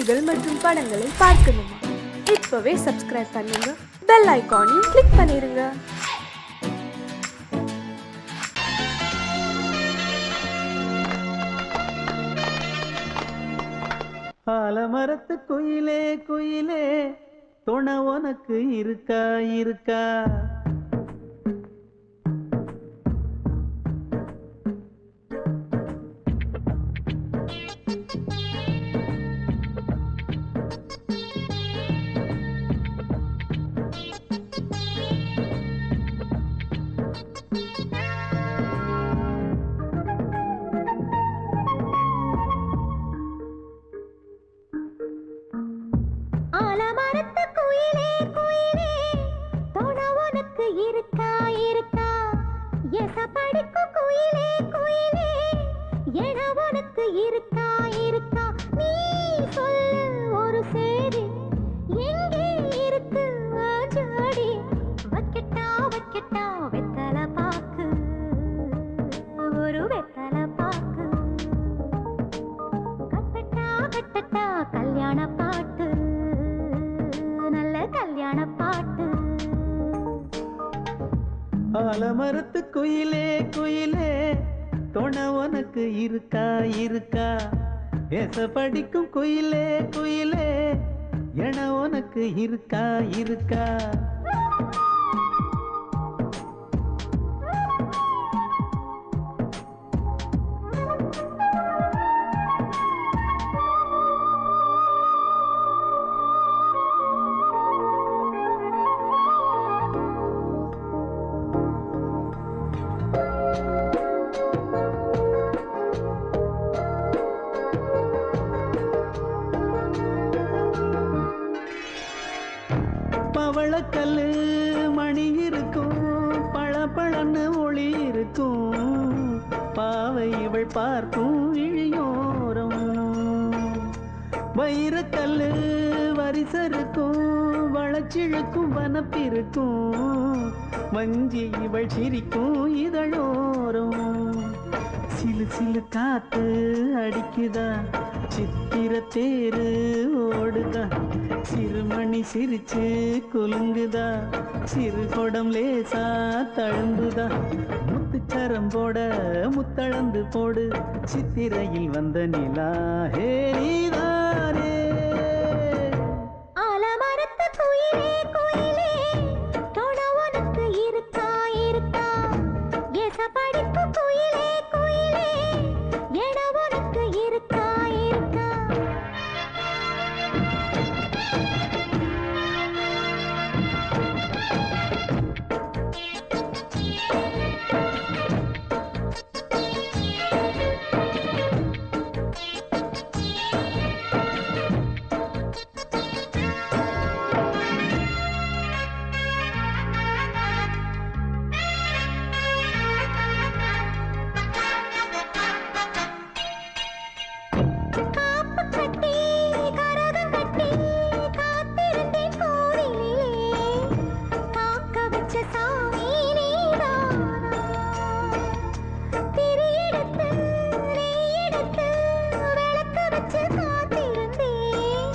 நிகழ்ச்சிகள் மற்றும் படங்களை பார்க்கணுமா? இப்பவே சப்ஸ்கிரைப் பண்ணுங்க, பெல் ஐகானையும் கிளிக் பண்ணிருங்க. ஆலமரத்து குயிலே குயிலே துணை உனக்கு இருக்கா இருக்கா? ஆலமரத்து குயிலே குயிலே துணை உனக்கு இருக்கா இருக்கா? எச படிக்கும் குயிலே குயிலே என உனக்கு இருக்கா இருக்கா? நீ சொல்லு ஒரு சேதி, எங்கே இருக்கு ஜோடி? வைக்கட்டா வைக்கட்டா வெத்தலை பாக்கு, ஒரு வெத்தலை பாக்கு. கட்டட்டா கட்டட்டா கல்யாண பாட்டு, நல்ல கல்யாண பாட்டு. ஆலமரத்து குயிலே குயிலே துணை உனக்கு இருக்கா இருக்கா? எச படிக்கும் குயிலே குயிலே என உனக்கு இருக்கா இருக்கா? பவளக்கல்லு மணி இருக்கும், பளபளன்னு ஒளி இருக்கும், பாவை இவள் பார்க்கும் இழியோரம். வைரக்கல்லு வரிசருக்கும், வளச்சிழுக்கும் வனப்பிருக்கும், வஞ்சி இவள் சிரிக்கும் இதழோரம். சிலு சிலு காத்து அடிக்குதா, சித்திர தேரு ஓடுதா, சிறுமணி சிரிச்சு குலுங்குதா, சிறு கொடம் லேசா தழும்புதா, முத்துச்சரம் போட முத்தளந்து போடு, சித்திரையில் வந்த நிலா ஹே நீதானே. ஆலமரத்து குயிலே குயிலே துணை உனக்கு இருக்கா இருக்கா? எச படிக்கும் குயிலே குயிலே என உனக்கு இருக்கா இருக்கா? காப்பு கட்டி கரகம் கட்டி காத்திருந்தேன் கோவிலிலே, காக்க வச்ச சாமி நீதானா? திரி எடுத்து நெய் எடுத்து விளக்கு வச்சு காத்திருந்தேன்,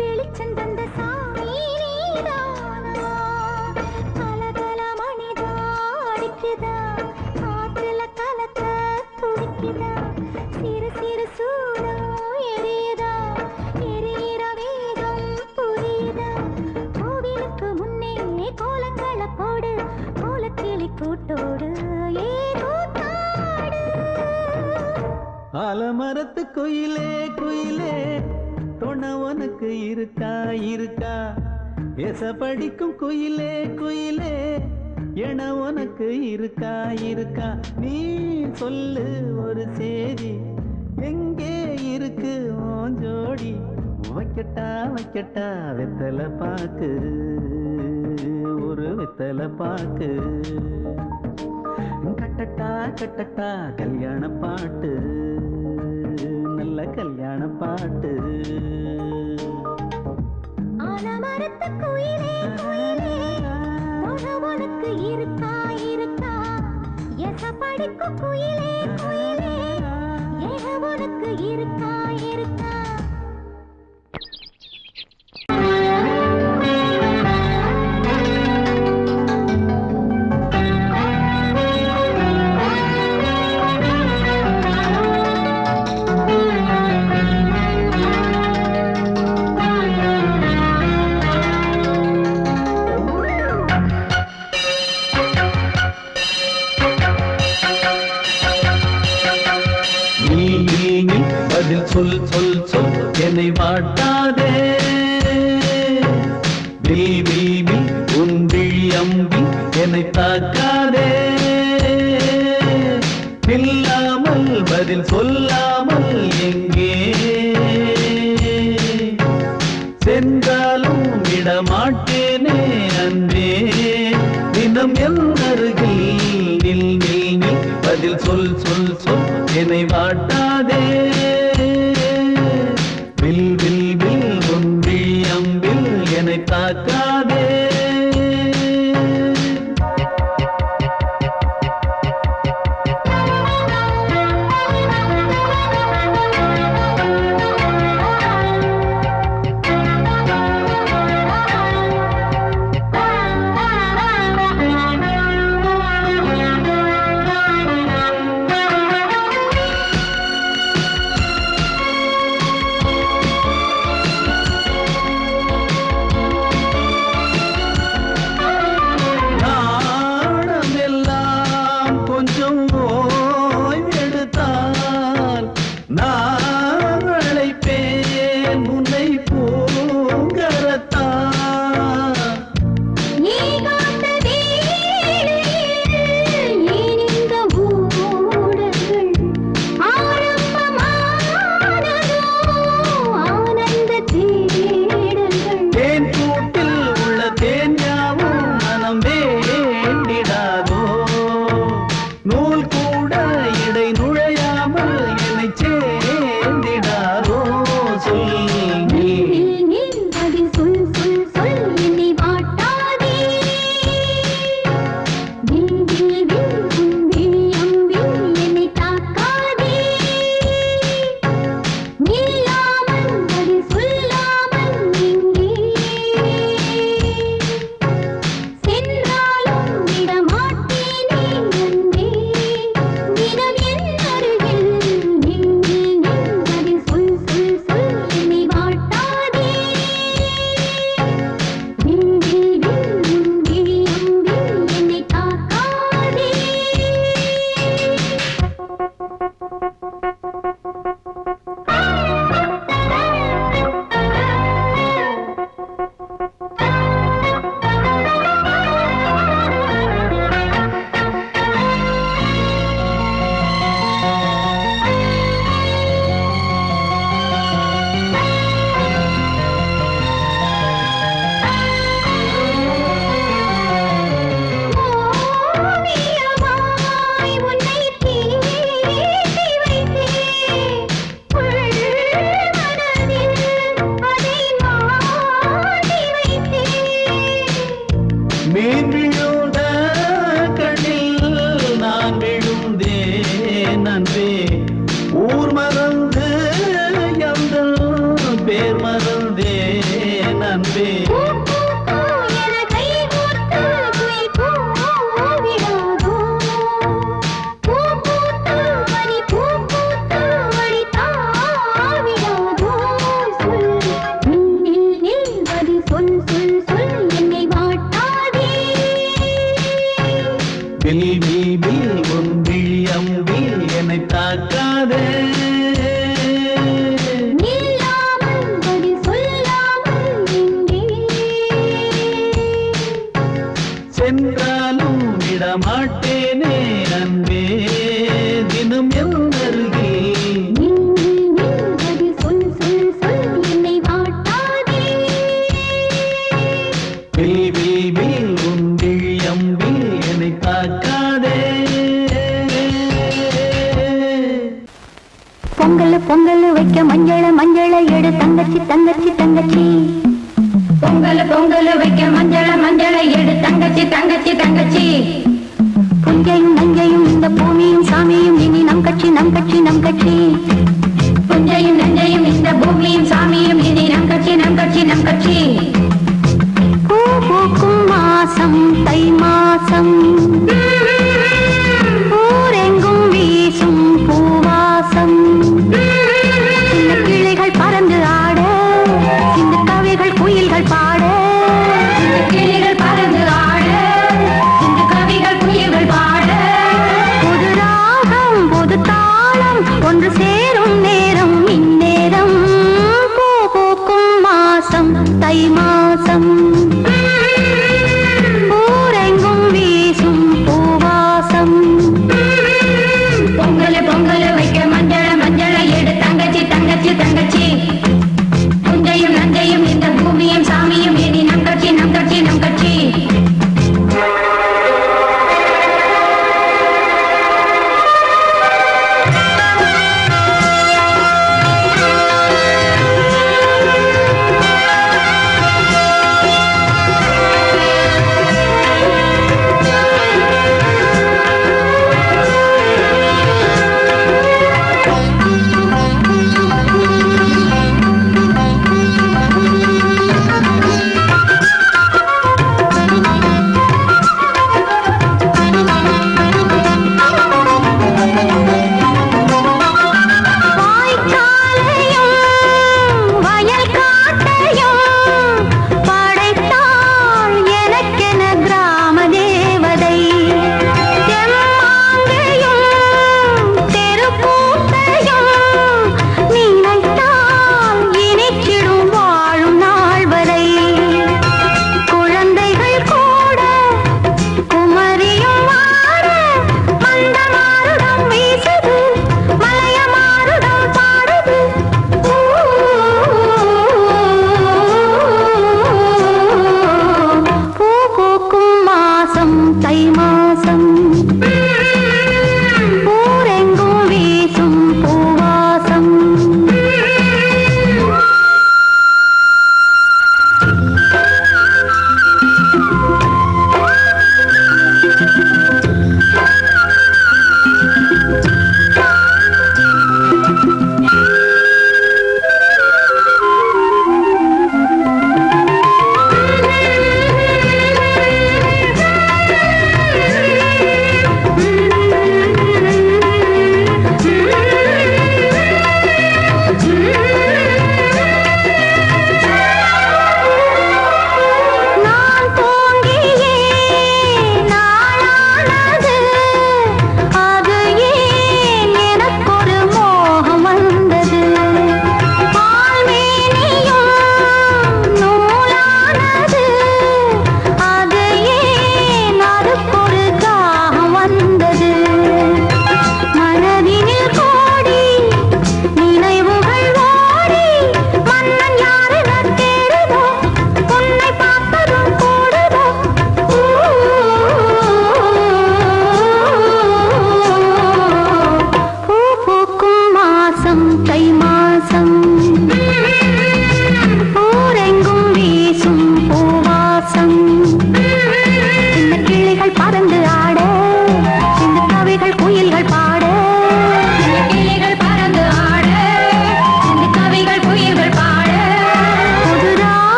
வெளிச்சம் தந்த சாமி நீதானா? கலகல மணிதா அடிக்குதா, காத்துல கலக்க துடிக்குதா, சிறு சிறு சூடம் எரியுதா, எரியிற வேகம் புரியுதா? கோவிலுக்கு முன்னே கோலங்கள போடு, கோலக்கிளி கூட்டோடு ஏதோ தாடு. ஆலமரத்து குயிலே குயிலே துணை உனக்கு இருக்கா இருக்கா? எச படிக்கும் குயிலே குயிலே என உனக்கு இருக்கா இருக்கா? நீ சொல்லு ஒரு சேதி, எங்கே இருக்கு உன் ஜோடி? வைக்கட்டா வைக்கட்டா வெத்தலை பாக்கு, ஒரு வெத்தலை பாக்கு. கட்டட்டா கட்டட்டா கல்யாண பாட்டு, நல்ல கல்யாண பாட்டு. ஆலமரத்து குயிலே குயிலே துணை உனக்கு இருக்கா இருக்கா? எச படிக்கும் குயிலே குயிலே என உனக்கு இருக்கா இருக்கா? சொல் சொல் சொல் என்னை வாட்டாதே வில் வில் வில் உன் விழி அம்பி என்னை தாக்காதே இல்லாமல் பதில் சொல்லாமல் எங்கே சென்றாலும் விடமாட்டேனே அன்பே தினம் என் அருகில் நில் நில் நில் பதில் சொல் சொல் சொல் என்னை வாட்டாதே வில் வில் வில் உன் விழி அம்பில் என்னை தாக்காதே பொங்கல் வைக்க மஞ்சள மஞ்சள எடு தங்கச்சி தங்கச்சி தங்கச்சி பொங்கல் வைக்க மஞ்சள மஞ்சள எடு தங்கச்சி தங்கச்சி தங்கச்சி புஞ்சையும் நஞ்சையும் இந்த பூமியும் சாமியும் இனி நம் கட்சி நம் கட்சி நம் கட்சி புஞ்சையும் நஞ்சையும் இந்த பூமியும் சாமியும் இனி நம் கட்சி நம் கட்சி நம் கட்சி பூ பூக்கும் மாசம் தை மாசம் ஊரெங்கும் வீசும் பூவாசம் சின்ன கிளைகள் பறந்து ஆட சின்ன கவிகள் குயில்கள் பாட கிளைகள் பறந்து ஆட சின்ன கவிகள் குயில்கள் பாட புது ராகம் புது தாளம் ஒன்று சேரும் நேரம் இந்நேரம்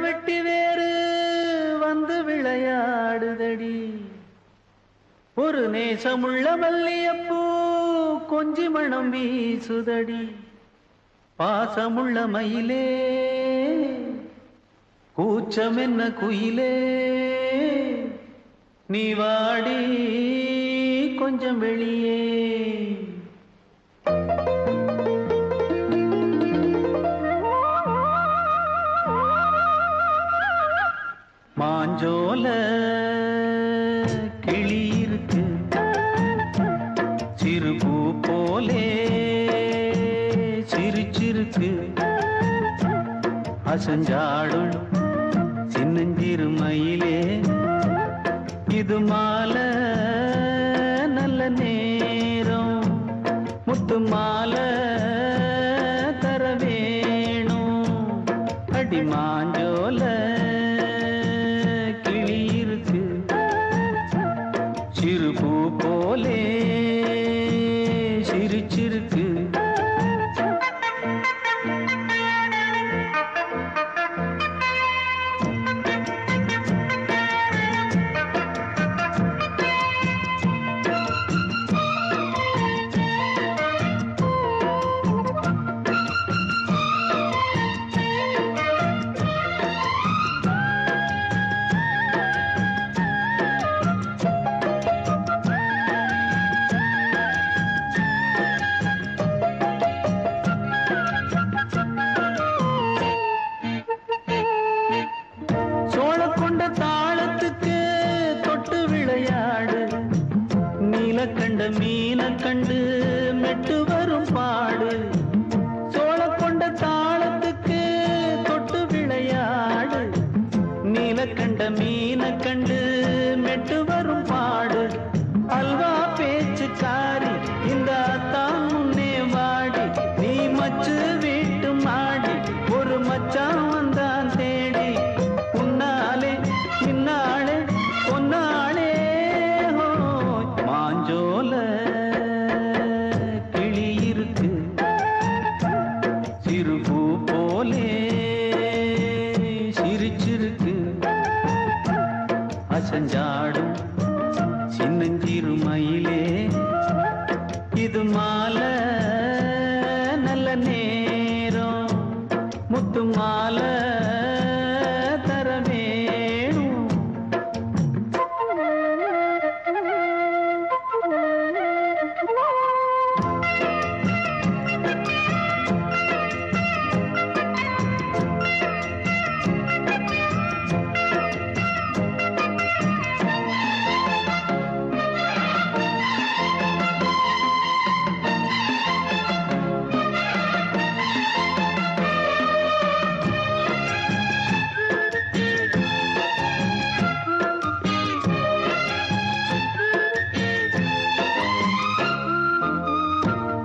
வெட்டி வேறு வந்து விளையாடுதடி ஒரு நேசமுள்ள மல்லியப்பூ கொஞ்சி மணம் வீசுதடி பாசமுள்ள மயிலே கூச்சம் என்ன குயிலே நீ வாடி கொஞ்சம் வெளியே மாஞ்சோல கிளி இருக்கு சிறுபூ போலே சிரிச்சிருக்கு அசஞ்சாடும் சின்னஞ்சிறு மயிலே இது மாலை நல்ல நேரம் முத்து மாலை தர வேணும் அடி மாஞ்சோல கிளி இருக்கு சிறுபூ போலே சிரிச்சிருக்கு கண்ட மீன கண்டு மெட்டு வரும் பாடு சோழ கொண்ட தாளத்துக்கு தொட்டு விளையாடு நீல கண்ட மீன கண்டு மெட்டு வரும் பாடு அல்வா பேச்சுக்காரி இந்த தான் முன்னே வாடி நீ மச்சு வீட்டு மாடி ஒரு மச்சான் வந்தான் தேடி உன்னாலே பின்னாலே பொன்னாளே மாஞ்சோல கிளி இருக்கு சிறுபூ போலே சிரிச்சிருக்கு அசஞ்சாடும் சின்னஞ்சிறு மயிலே இது மாலை நல்ல நேரம் முத்து மாலை தர வேணும்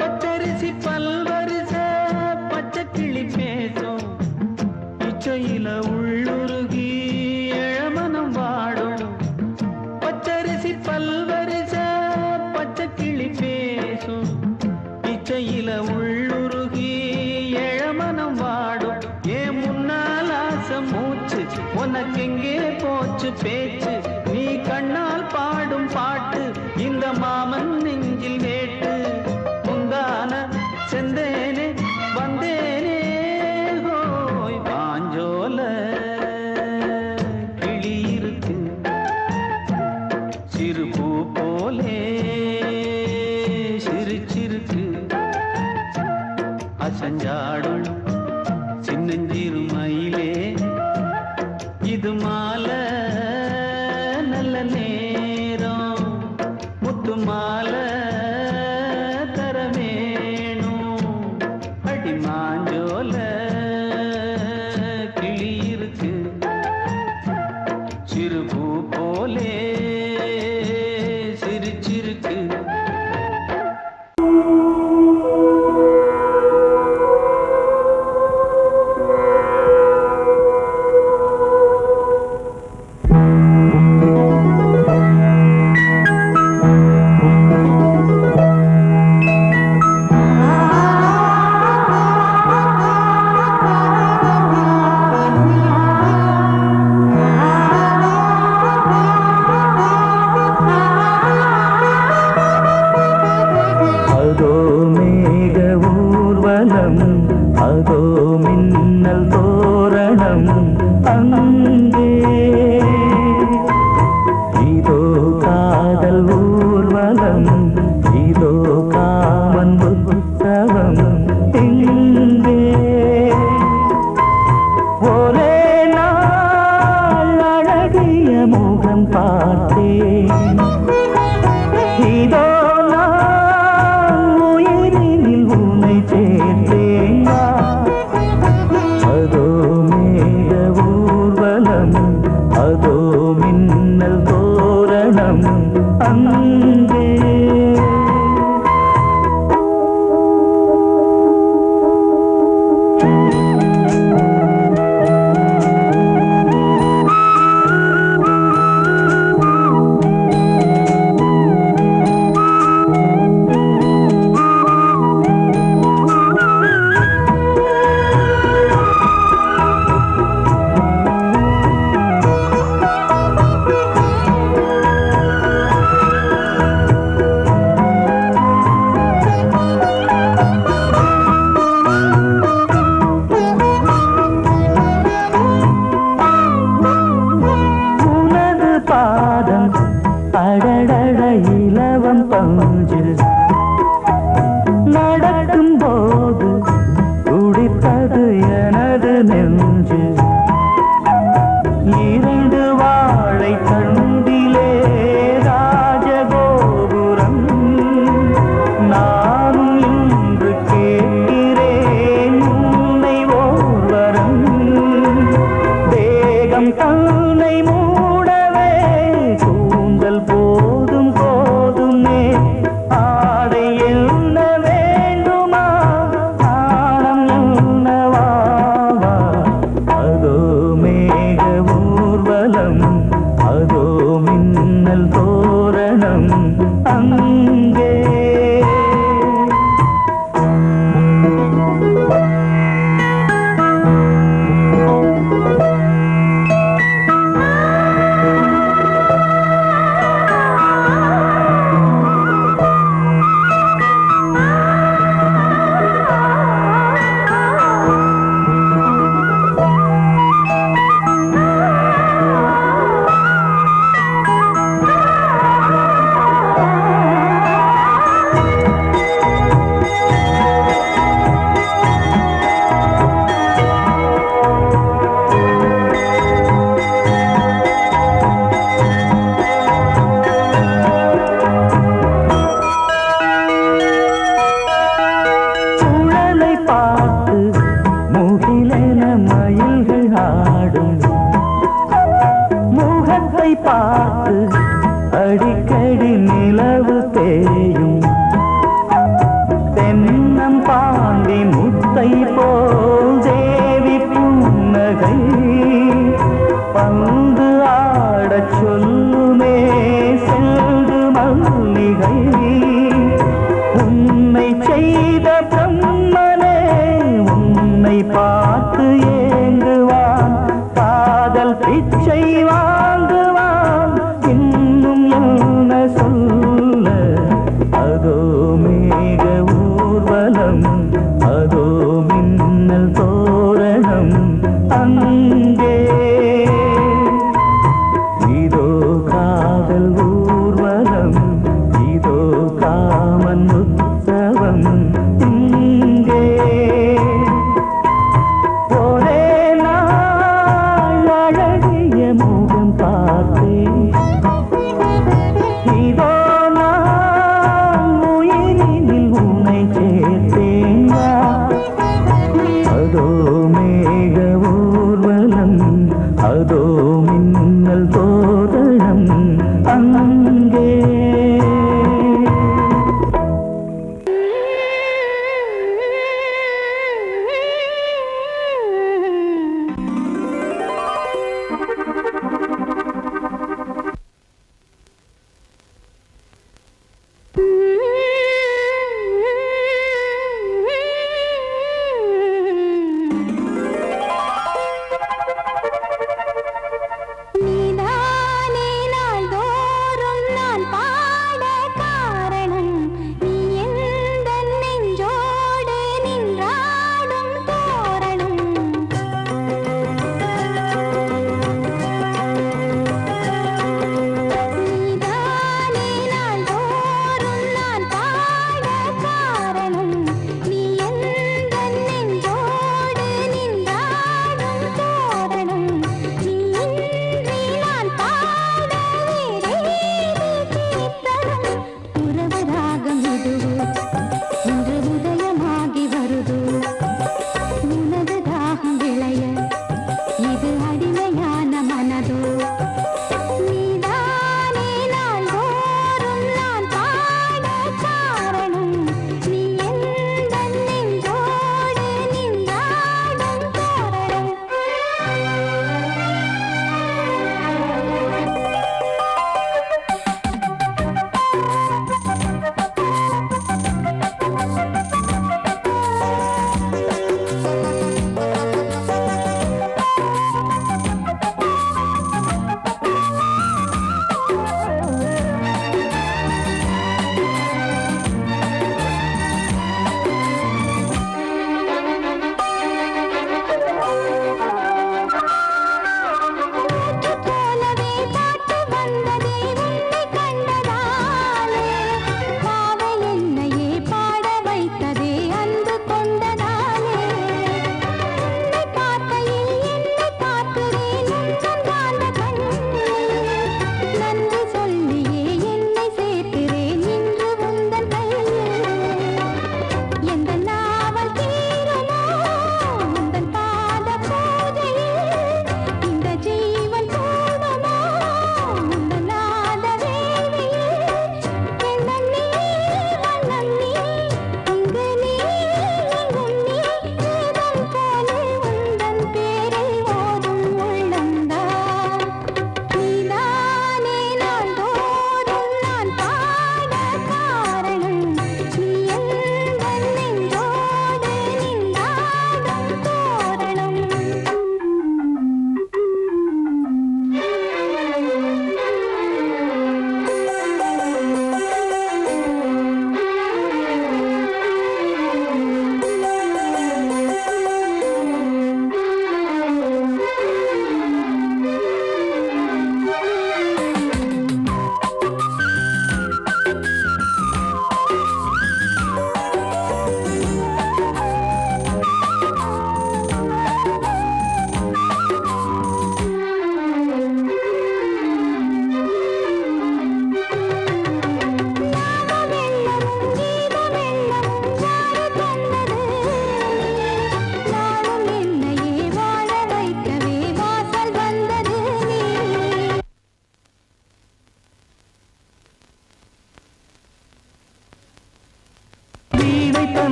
பச்சரிசி பல்வரிச பச்சை கிளி பேசும் இச்சையில உள்ளுருகி இளமனம் வாடும் பச்சரிசி பல்வரிச பச்சை கிளி பேசும் இச்சையில உள்ளுருகி இளமனம் வாடும் ஏன் முன்னால் ஆசை மூச்சு உனக்கெங்கே போச்சு பேச்சு நீ கண்ணால் பாடும் பாட்டு இந்த மாமன் நெஞ்சில் வேட்டு முந்தான செந்தேனே வந்தேனே ஹோய் பாஞ்சோல கிளி இருக்கு சிறுபூ போலே சிரிச்சிருக்கு அசஞ்சாடும் சின்னஞ்சிறு மயிலே இது மாலை நல்ல நேரம் முத்து மாலை தர வேணும் அடி மாஞ்சோல கிளி இருக்கு சிறுபூ போலே சிரிச்சிருக்கு முகம் பார்த்தேன். இதோ நான் உயிரினில் உன்னை சேர்த்தேன். அதோ மேக ஊர்வலம், அதோ மின்னல் தோரணம் அங்கே. அடடட இலவம் பஞ்சு நடக்கும் போது துடித்தது எனது நெஞ்சு. இரண்டு வாழை தண்டிலே ராஜகோபுரம். நானும் இன்று கேட்கிறேன் உன்னை ஓர்வரம். தேகம் தன்னை மூடவே கூந்தல் போதும் போதுமே. ஆடை என்ன வேண்டுமா, ஆடம் என்னவா? அதோ மேக ஊர்வலம், அதோ மின்னல் தோரணம் அங்கே. பார்த்து அடிக்கடி நிலவு தேயும். தென்னம் பாண்டி முத்தை போல் தேவி புன்னகை. பந்து ஆடச் சொல்லுமே செல்து மல்லிகை. உன்னை செய்த பிரம்மனே உன்னை பார்த்து ஏங்குவான். காதல் பிச்சை வாங்குவான். இன்னும் என்ன சொல்ல? அதோ மேக ஊர்வலம், அதோ மின்னல் தோரணம் அங்கே. இதோ காதல் ஊர்வலம், இதோ காமன் உற்சவம் இங்கே. ஒரே நாள் அழகிய முகம் பார்த்தேன். இதோ நான் உயிரினில் உன்னை சேர்த்தேன். அதோ மேக ஊர்வலம், அதோ மின்னல் தோரணம் அங்கே. நீதானே நாள்தோறும்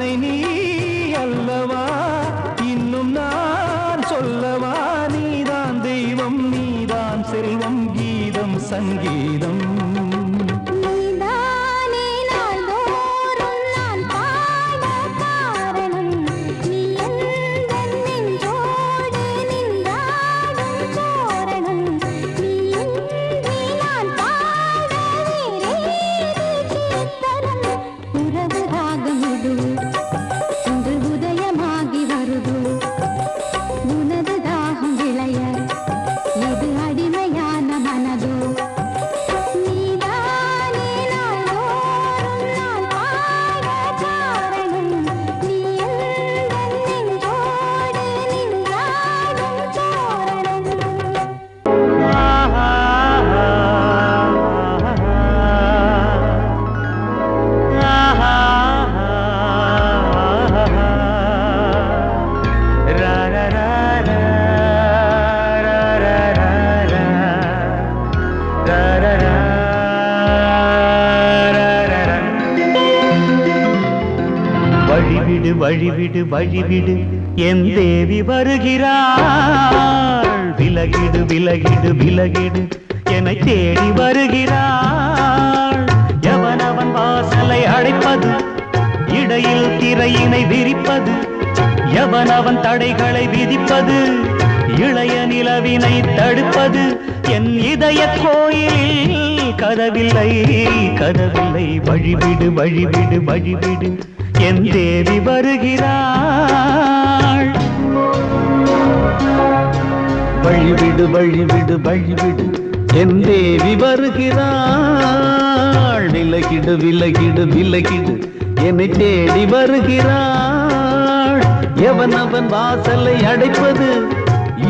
அன்னை நீ அல்லவா, இன்னும் நான் சொல்லவா, நீதான் தெய்வம் நீதான் செல்வம் கீதம் சங்கீதம். வழிவிடு வழிவிடு வழிவிடு என் தேவி வருகிறாள். விலகிடு விலகிடு விலகிடு என்னை தேடி வருகிறாள். எவனவன் வாசலை அடைப்பது, இடையில் திரையினை விரிப்பது, எவனவன் தடைகளை விதிப்பது, இளைய நிலவினை தடுப்பது, என் இதய கோயிலில் கதவில்லை கதவில்லை. வழிவிடு வழிவிடு வழிவிடு என் தேவி வருகிறாள். வழிவிடு வழிவிடு வழிவிடு என் தேவி வருகிறாள். விலகிடு விலகிடு விலகிடு என்னை தேடி வருகிறாள். எவனவன் வாசலை அடைப்பது,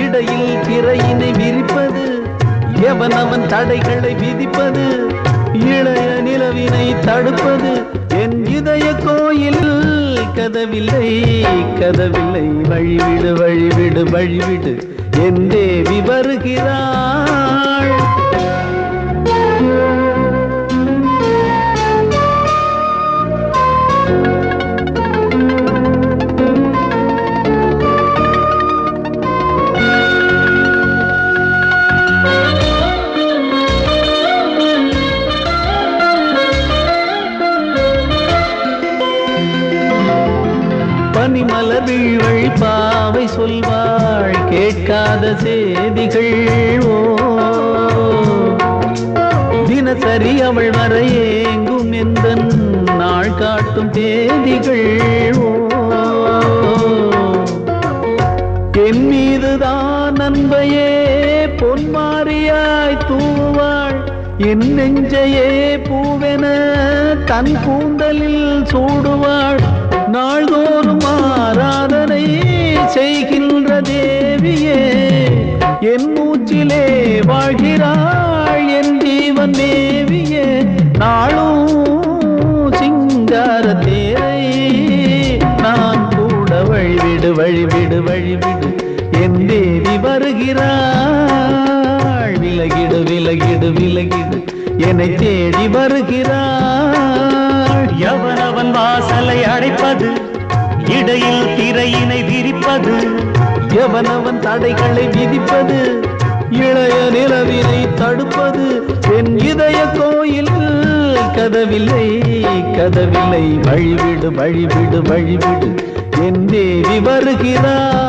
இடையில் திரையினை விரிப்பது, எவனவன் தடைகளை விதிப்பது, இளைய நிலவினை தடுப்பது, என் இதய கோயில் கதவில்லை கதவில்லை. வழிவிடு வழிவிடு வழிவிடு என் தேவி வருகிறாள். பனிமலர் வீழ்வழி பாவை சொல்வாள் கேட்காத செய்திகள். ஓ தினசரி அவள் வர ஏங்கும் எந்த நாள் காட்டும் தேதிகள். ஓ என் மீதுதான் அன்பையே பொன்மாரியாய் தூவாள். என் நெஞ்சையே பூவென தன் கூந்தலில் சூடுவாள். நாள்தோறும் ஆராதனை செய்கின்ற தேவியே, என் மூச்சிலே வாழ்கிறாள் என் ஜீவன் தேவியே. நாளும் சிங்கார தேரை நான் கூட வழிவிடு வழிவிடு வழிவிடு என் தேவி வருகிறாள். விலகிடு விலகிடு விலகிடு என்னை தேடி வருகிறாள். எவனவன் வாசலை அடைப்பது, இடையில் திரையினை விரிப்பது, எவனவன் தடைகளை விதிப்பது, இளைய நிலவினை தடுப்பது, என் இதய கோயில் கதவில்லை கதவில்லை. வழிவிடு வழிவிடு வழிவிடு என் தேவி வருகிறாள்.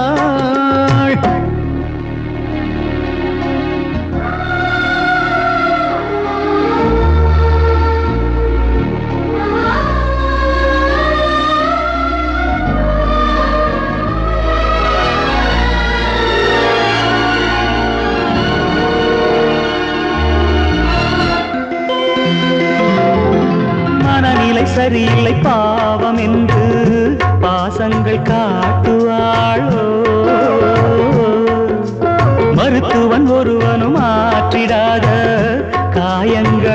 சரியில்லை பாவம் என்று பாசங்கள் காட்டுவாளோ. மருத்துவன் ஒருவனும் ஆற்றிடாத காயங்களாற்றுவாளோ.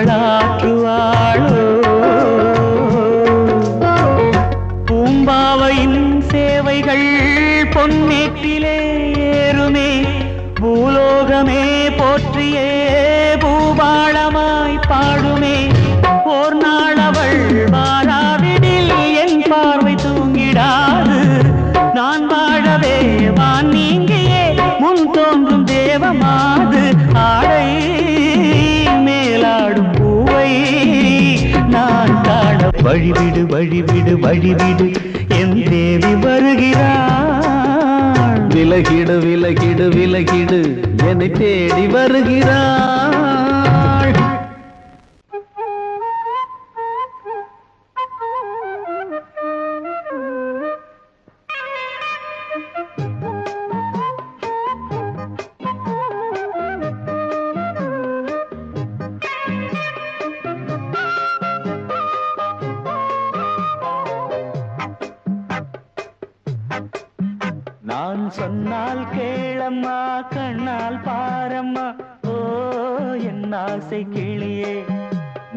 பூம்பாவையின் சேவைகள் பொன்னேற்றிலே ஏறுமே, பூலோகமே போற்றியே பூபாளமாய் பாடுமே. ஓர் நாள் அவள் வாராவிடில் என் பார்வை தூங்கி வழிவிடு வழிவிடு வழிவிடு என் தேவி வருகிறாள். விலகிடு விலகிடு விலகிடு என்னை தேடி வருகிறாள். நான் சொன்னால் கேளம்மா கண்ணால் பாரம்மா. ஓ என் ஆசை கிளியே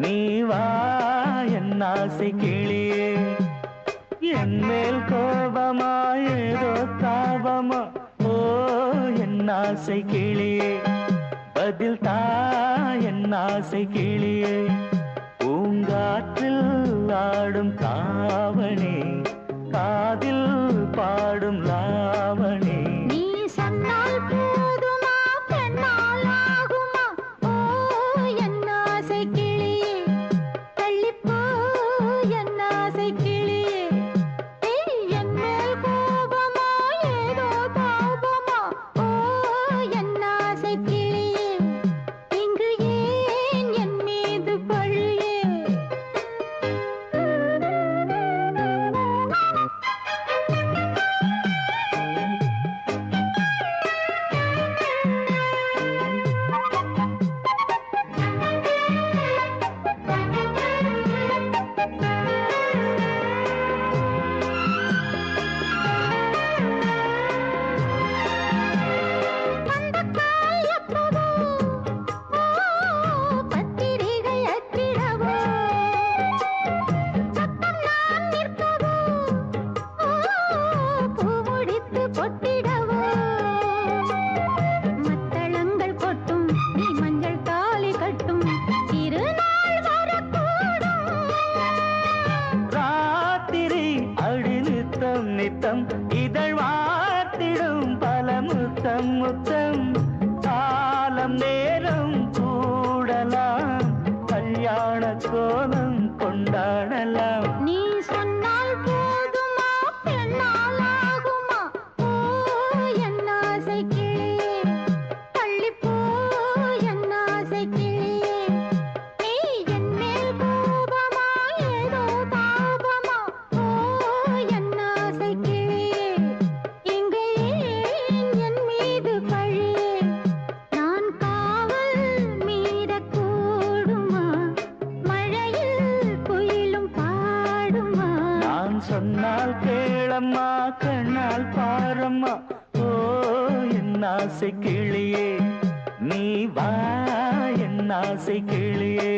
நீ வா என் ஆசை கிளியே. என் மேல் கோபமா ஏதோ தாபமா. ஓ என் ஆசை கிளியே பதில் தா என் ஆசை கிளியே. பூங்காற்றில் ஆடும் தாவணி காதில் பாடும் லாவணி. நீ சொன்னால் போதுமா பெண்ணால் ஆகுமா. ஓ என் ஆசை கிளியே தள்ளிப்போ என் ஆசை கிளியே. என் மேல் கோபமா ஏதோ தாபமா. ஓ என் ஆசை கிளியே இங்கு ஏன் என் மீது பழியே. நித்தம் இதழ் வார்த்திடும் பல முத்தம் முத்தம். காலம் நேரம் கூடலாம் கல்யாண கோலம் கொண்டாடலாம். நீ சொன்னால் போதுமா பெண்ணால் ஆகுமா. ஓ என் ஆசை கிளியே தள்ளிப்போ என் ஆசை கிளியே. நீ என் மேல் கோபமா ஏதோ தாபமா. ஓ என் ஆசை கிளியே இங்கு ஏன் என் மீது பழியே. நான் காவல் மீறக்கூடுமா மழையில் குயிலும் பாடுமா. நான் சொன்னால் கேளம்மா கண்ணால் பாரம்மா. ஓ என் ஆசை கிளியே நீ வா என் ஆசை கிளியே.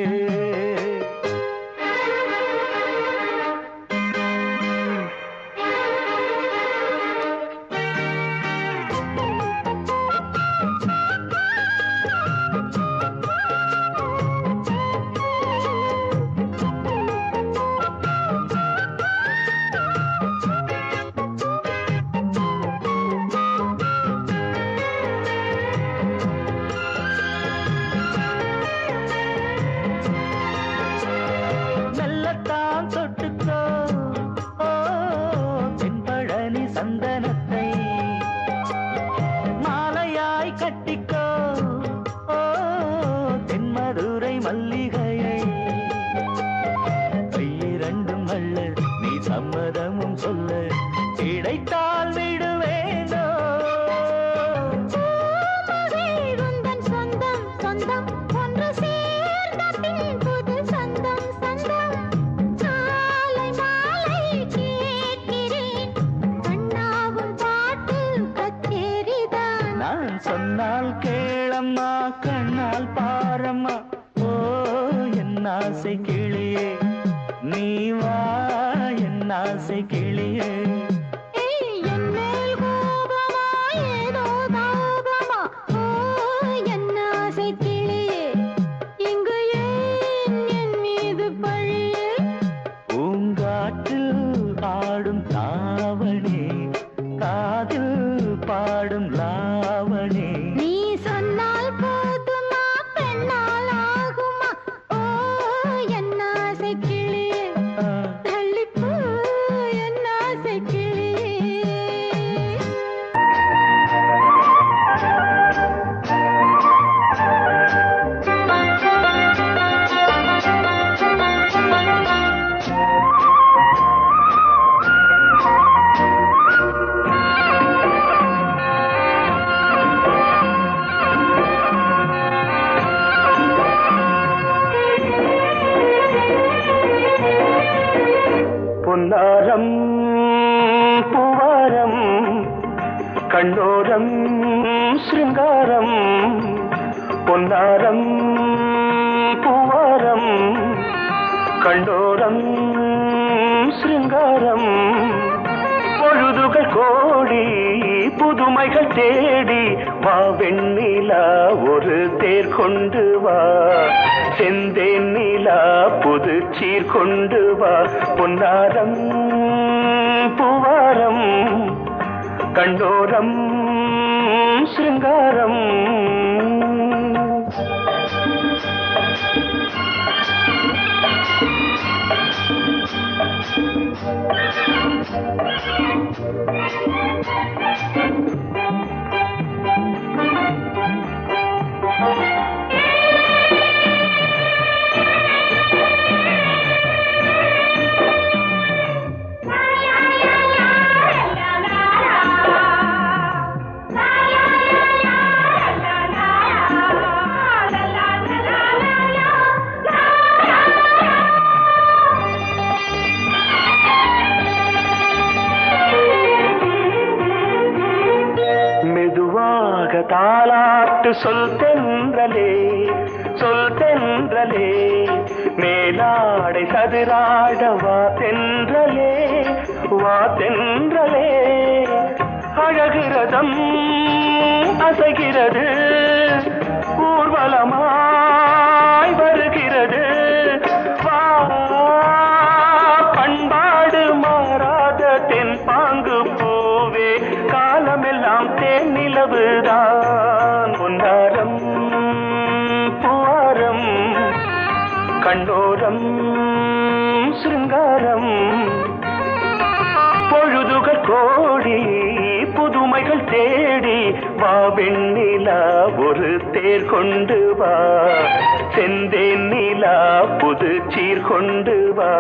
மெல்லத்தான் தொட்டுக்கோ ஓ தென்பழனி சந்தனத்தை மாலையாய் கட்டிக்கோ ஓ தென்மதுரை மல்லிகையை. கையிரண்டும் அல்ல நீ சம்மதமும் சொல்ல கிடைத்தால் விடுவேனோ. உந்தன் சொந்தம் சொந்தம் ஒன்று சேர்ந்த பின் புது சொந்தம் சொந்தம். சாலை மாலை கேட்கிறேன் கண்ணாவும் பாட்டு கச்சேரிதான். நான் சொன்னால் கேளம்மா கண்ணால் பாரம்மா. ஓ என் ஆசை கிளியே நீ வா என் ஆசை கிளியே. என் மேல் கோபமா ஏதோ தாபமா. ஓ என் ஆசை கிளியே இங்கு ஏன் என் மீது பழியே. பூங்காற்றில் ஆடும் தாவணி காதில் பாடும் லாவணி. நீ சொன்னால் போதுமா பெண்ணால் ஆகுமா. ஓ என் ஆசை கிளியே பூவாரம் கண்ணோரம் சிருங்காரம் பொன்னாரம் பூவாரம் கண்டோரம் சிருங்காரம் பொழுதுகள் கோடி புதுமைகள் தேடி வா வெண்ணிலா ஒரு தேர் கொண்டு வா செந்தேன் நிலா புது சீர் கொண்டு வா பொன்னாரம் பூவாரம் கண்டோரம் சிருங்காரம் தாலாட்டு சொல் தென்றலே மேலாடை சதுராட வா தென்றலே அழகிறதம் அசைகிறது ஊர்வலமாய் வருகிறது வா பண்பாடு மாறாத தென் பாங்கு பூவே காலமெல்லாம் தேன் நிலவுதான் பொன்னாரம் பூவாரம் கண்ணோரம் சிருங்காரம் பொழுதுகள் கோடி புதுமைகள் தேடி வா வெண்ணிலா ஒரு தேர் கொண்டு வா செந்தேன் நிலா புது சீர் கொண்டு வா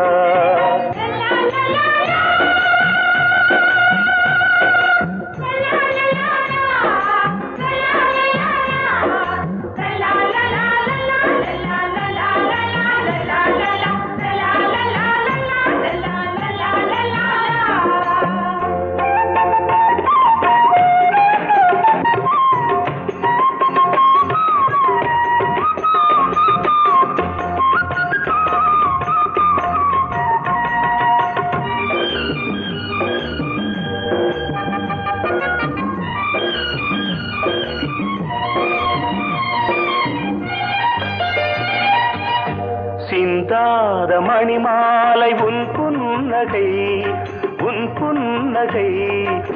சிந்தாத மணிமாலை உன் புன்னகை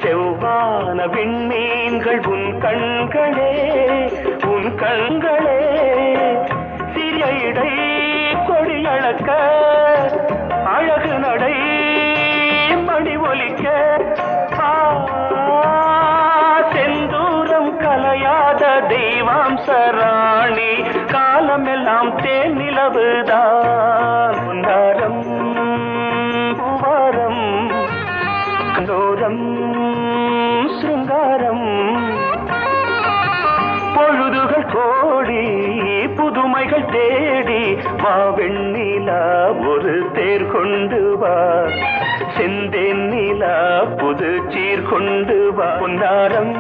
செவ்வான விண்மீன்கள் உன் கண்களே சிறிய இடை கொடியளக்க அழகு நடை மணி ஒலிக்க செந்தூரம் கலையாத தெய்வாம்சராணி காலமெல்லாம் தேன் நிலவுதான் பொன்னாரம் பூவாரம் கண்டோரம் சிருங்காரம் பொழுதுகள் கோடி புதுமைகள் தேடி வா வெண்ணிலா ஒரு தேர் கொண்டு வா செந்தேன் நிலா புது சீர் கொண்டு வா பொன்னாரம்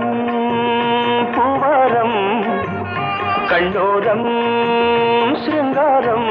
பூவாரம் கண்ணோரம் சிருங்காரம்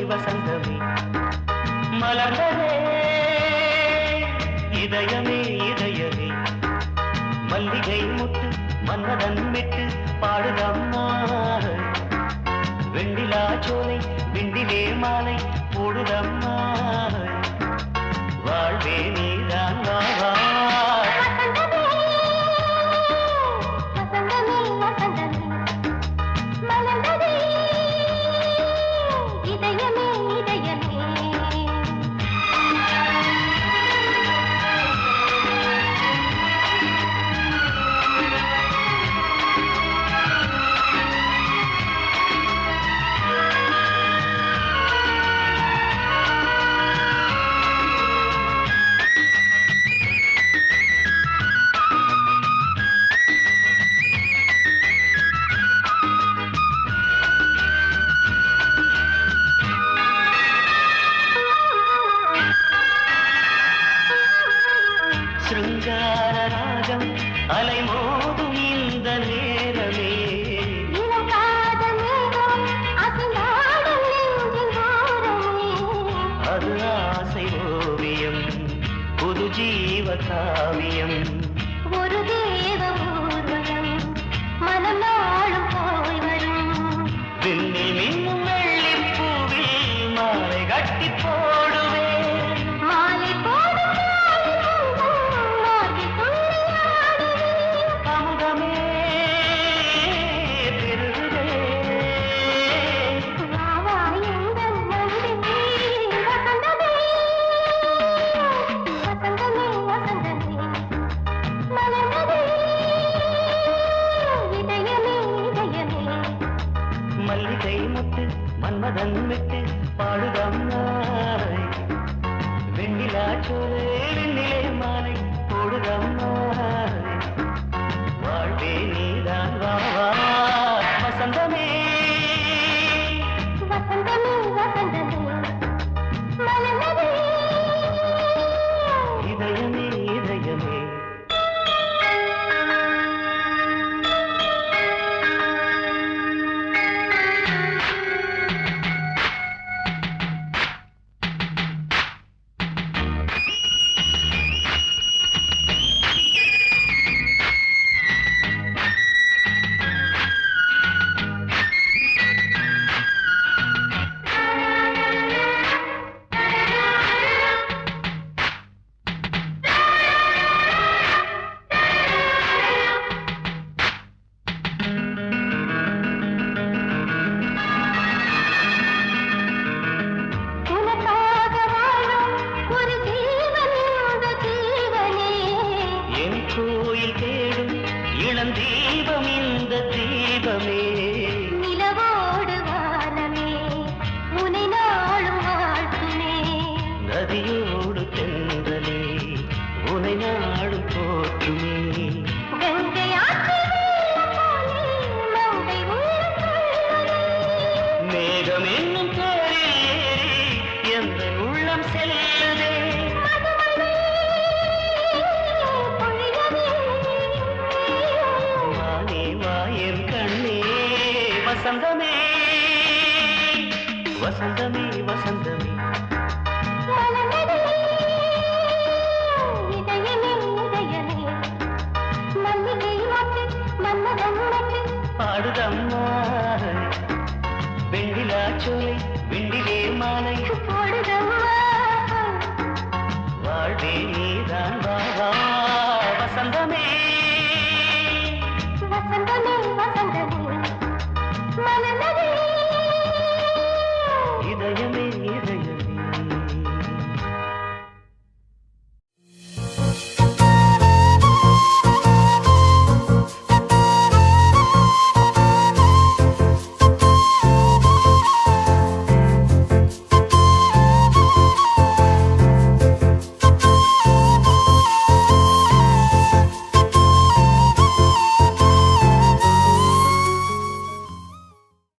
வசந்தமே மலர்ந்ததே இதயமே மல்லிகை முட்டு மன்னதன் விட்டு பாடுதம்மா வெண்ணிலா சோலை விண்டிலே மாலை போடுதம்மா வாழ்வே நீதா சிருங்கார ராகம் அலைமோதும் இந்த நேரமே அது ஆசை ஓவியம் புது ஜீவ காவியம் ஒரு தேவ ஊர்வலம் மனம் நாளும் போய் வரும் விண்ணில் மின்னும் வெள்ளி பூவில் மாலை கட்டி போடுவேன் மாலை போடும் அமுதமே பெருகுதே மல்லிகை முட்டு மன்மதன் விட்டு பாடுதம் நாய் வெண்ணிலா சோலை வெண்ணிலே மாலை போடுதம் நாய் வாழ்வே நீதான் வா வா வசந்தமே வசந்தமே வசந்தமே மலர்ந்ததே இதயமே இதயமே கோயில் தேடும் இளந்தீபம்